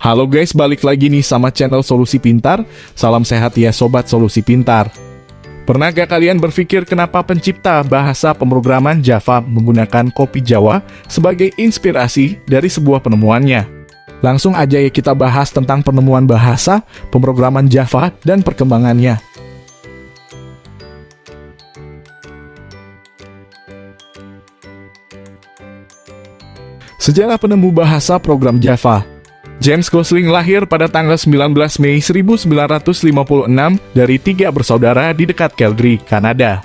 Halo guys, balik lagi nih sama channel Solusi Pintar. Salam sehat ya Sobat Solusi Pintar. Pernah gak kalian berpikir kenapa pencipta bahasa pemrograman Java menggunakan kopi Jawa sebagai inspirasi dari sebuah penemuannya? Langsung aja ya kita bahas tentang penemuan bahasa pemrograman Java dan perkembangannya. Sejarah penemu bahasa program Java. James Gosling lahir pada tanggal 19 Mei 1956 dari 3 bersaudara di dekat Calgary, Kanada.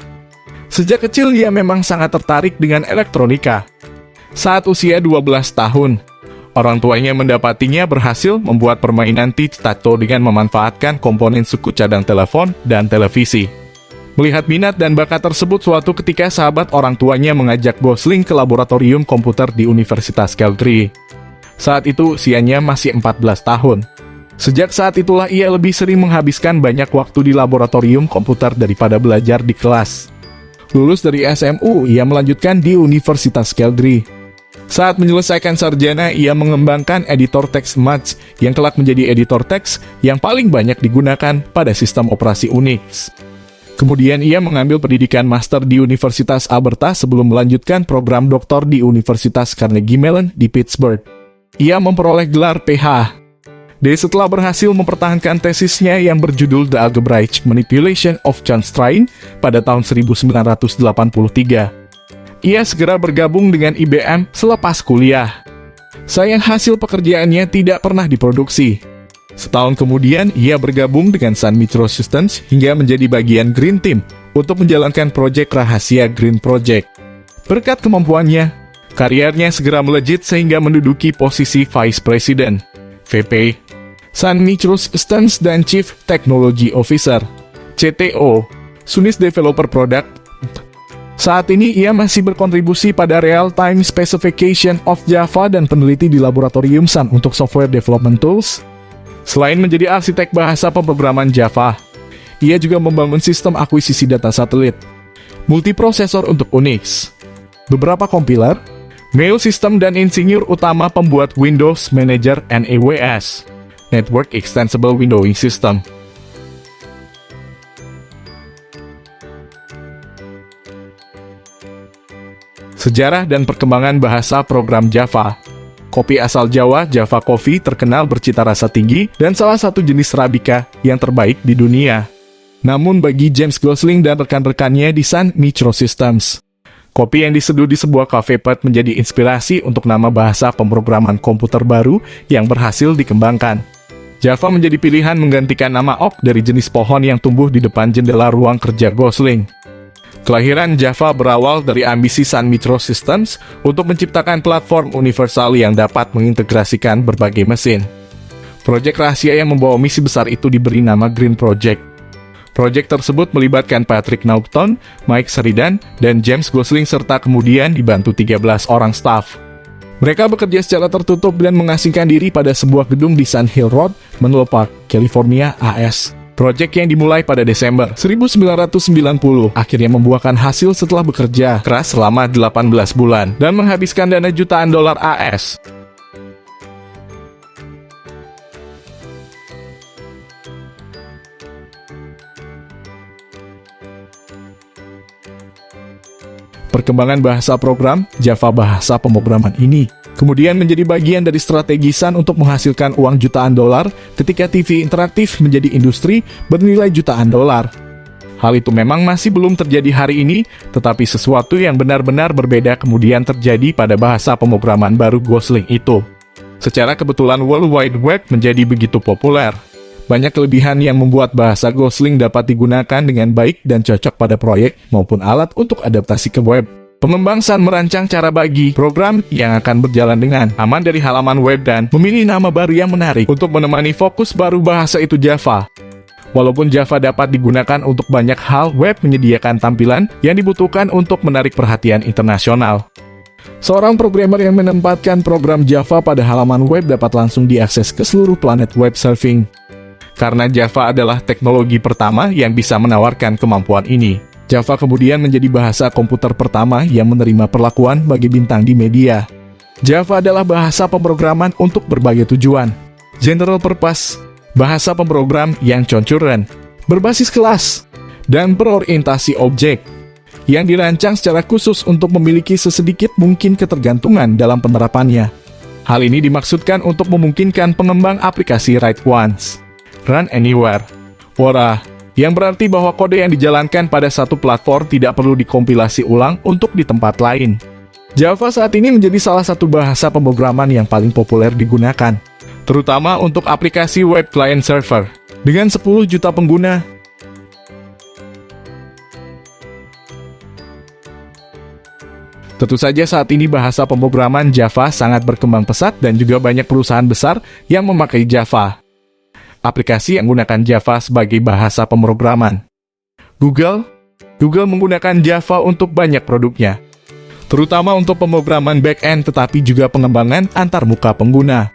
Sejak kecil ia memang sangat tertarik dengan elektronika. Saat usia 12 tahun, orang tuanya mendapatinya berhasil membuat permainan tic-tac-toe dengan memanfaatkan komponen suku cadang telepon dan televisi. Melihat minat dan bakat tersebut, suatu ketika sahabat orang tuanya mengajak Gosling ke laboratorium komputer di Universitas Calgary. Saat itu usianya masih 14 tahun. Sejak saat itulah ia lebih sering menghabiskan banyak waktu di laboratorium komputer daripada belajar di kelas. Lulus dari SMU, ia melanjutkan di Universitas Calgary. Saat menyelesaikan sarjana, ia mengembangkan editor teks Match yang kelak menjadi editor teks yang paling banyak digunakan pada sistem operasi Unix. Kemudian ia mengambil pendidikan master di Universitas Alberta sebelum melanjutkan program doktor di Universitas Carnegie Mellon di Pittsburgh. Ia memperoleh gelar PH. Setelah berhasil mempertahankan tesisnya yang berjudul The Algebraic Manipulation of Chon-Stein pada tahun 1983. Ia segera bergabung dengan IBM selepas kuliah. Sayang hasil pekerjaannya tidak pernah diproduksi. Setahun kemudian, ia bergabung dengan Sun Microsystems hingga menjadi bagian Green Team untuk menjalankan proyek rahasia Green Project. Berkat kemampuannya, karirnya segera melejit sehingga menduduki posisi Vice President, VP, Sun Microsystems dan Chief Technology Officer, CTO, Sunis Developer Product. Saat ini ia masih berkontribusi pada Real-Time Specification of Java dan peneliti di Laboratorium Sun untuk Software Development Tools. Selain menjadi arsitek bahasa pemrograman Java, ia juga membangun sistem akuisisi data satelit, multiprosesor untuk Unix, beberapa kompiler, mail system dan insinyur utama pembuat Windows Manager NEWS, Network Extensible Windowing System. Sejarah dan perkembangan bahasa program Java. Kopi asal Jawa, Java Coffee, terkenal bercita rasa tinggi dan salah satu jenis Arabica yang terbaik di dunia. Namun bagi James Gosling dan rekan-rekannya di Sun Microsystems, kopi yang diseduh di sebuah cafe pet menjadi inspirasi untuk nama bahasa pemrograman komputer baru yang berhasil dikembangkan. Java menjadi pilihan menggantikan nama oak dari jenis pohon yang tumbuh di depan jendela ruang kerja Gosling. Kelahiran Java berawal dari ambisi Sun Microsystems untuk menciptakan platform universal yang dapat mengintegrasikan berbagai mesin. Proyek rahasia yang membawa misi besar itu diberi nama Green Project. Proyek tersebut melibatkan Patrick Naughton, Mike Sheridan, dan James Gosling serta kemudian dibantu 13 orang staf. Mereka bekerja secara tertutup dan mengasingkan diri pada sebuah gedung di Sun Hill Road, Menlo Park, California, AS. Proyek yang dimulai pada Desember 1990 akhirnya membuahkan hasil setelah bekerja keras selama 18 bulan dan menghabiskan dana jutaan dolar AS. Perkembangan bahasa program Java bahasa pemrograman ini kemudian menjadi bagian dari strategi Sun untuk menghasilkan uang jutaan dolar ketika TV interaktif menjadi industri bernilai jutaan dolar. Hal itu memang masih belum terjadi hari ini, tetapi sesuatu yang benar-benar berbeda kemudian terjadi pada bahasa pemrograman baru Gosling itu. Secara kebetulan World Wide Web menjadi begitu populer. Banyak kelebihan yang membuat bahasa Gosling dapat digunakan dengan baik dan cocok pada proyek maupun alat untuk adaptasi ke web. Pengembang Sun merancang cara bagi program yang akan berjalan dengan aman dari halaman web dan memilih nama baru yang menarik untuk menemani fokus baru bahasa itu Java. Walaupun Java dapat digunakan untuk banyak hal, web menyediakan tampilan yang dibutuhkan untuk menarik perhatian internasional. Seorang programmer yang menempatkan program Java pada halaman web dapat langsung diakses ke seluruh planet web surfing. Karena Java adalah teknologi pertama yang bisa menawarkan kemampuan ini, Java kemudian menjadi bahasa komputer pertama yang menerima perlakuan bagi bintang di media. Java adalah bahasa pemrograman untuk berbagai tujuan. general purpose, bahasa pemrogram yang concurrent, berbasis kelas, dan berorientasi objek, yang dirancang secara khusus untuk memiliki sesedikit mungkin ketergantungan dalam penerapannya. Hal ini dimaksudkan untuk memungkinkan pengembang aplikasi write once, run anywhere, WORA, yang berarti bahwa kode yang dijalankan pada satu platform tidak perlu dikompilasi ulang untuk di tempat lain. Java saat ini menjadi salah satu bahasa pemrograman yang paling populer digunakan, terutama untuk aplikasi web client server, dengan 10 juta pengguna. Tentu saja saat ini bahasa pemrograman Java sangat berkembang pesat dan juga banyak perusahaan besar yang memakai Java. Aplikasi yang menggunakan Java sebagai bahasa pemrograman. Google menggunakan Java untuk banyak produknya, terutama untuk pemrograman back-end tetapi juga pengembangan antarmuka pengguna.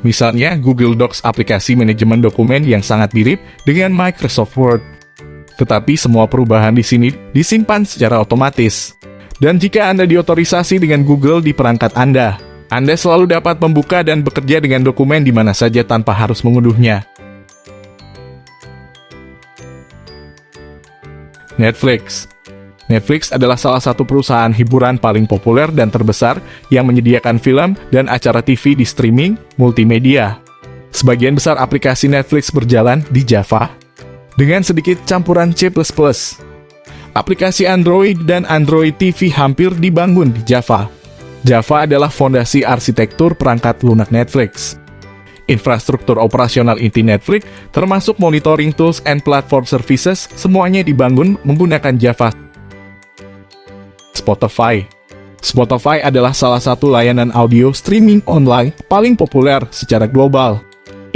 Misalnya Google Docs, aplikasi manajemen dokumen yang sangat mirip dengan Microsoft Word. Tetapi semua perubahan di sini disimpan secara otomatis. Dan jika Anda diotorisasi dengan Google di perangkat Anda selalu dapat membuka dan bekerja dengan dokumen di mana saja tanpa harus mengunduhnya. Netflix adalah salah satu perusahaan hiburan paling populer dan terbesar yang menyediakan film dan acara TV di streaming multimedia. Sebagian besar aplikasi Netflix berjalan di Java, dengan sedikit campuran C++. Aplikasi Android dan Android TV hampir dibangun di Java. Java adalah fondasi arsitektur perangkat lunak Netflix. Infrastruktur operasional inti Netflix, termasuk monitoring tools and platform services, semuanya dibangun menggunakan Java. Spotify adalah salah satu layanan audio streaming online paling populer secara global.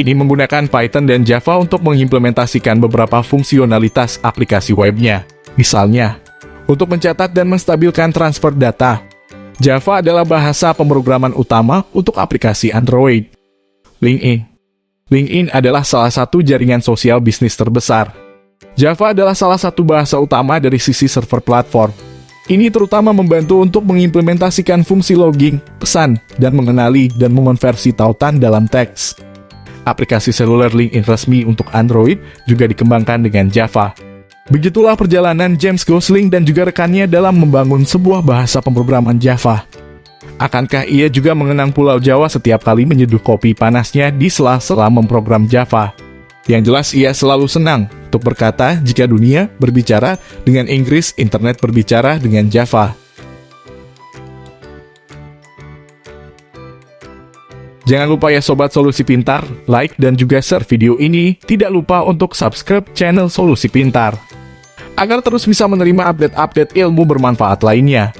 Ini menggunakan Python dan Java untuk mengimplementasikan beberapa fungsionalitas aplikasi webnya. Misalnya, untuk mencatat dan menstabilkan transfer data, Java adalah bahasa pemrograman utama untuk aplikasi Android. LinkedIn adalah salah satu jaringan sosial bisnis terbesar. Java adalah salah satu bahasa utama dari sisi server platform. Ini terutama membantu untuk mengimplementasikan fungsi logging, pesan, dan mengenali dan mengonversi tautan dalam teks. Aplikasi seluler LinkedIn resmi untuk Android juga dikembangkan dengan Java. Begitulah perjalanan James Gosling dan juga rekannya dalam membangun sebuah bahasa pemrograman Java. Akankah ia juga mengenang Pulau Jawa setiap kali menyeduh kopi panasnya di sela-sela memprogram Java? Yang jelas ia selalu senang untuk berkata jika dunia berbicara dengan Inggris, internet berbicara dengan Java. Jangan lupa ya Sobat Solusi Pintar, like dan juga share video ini. Tidak lupa untuk subscribe channel Solusi Pintar, agar terus bisa menerima update-update ilmu bermanfaat lainnya.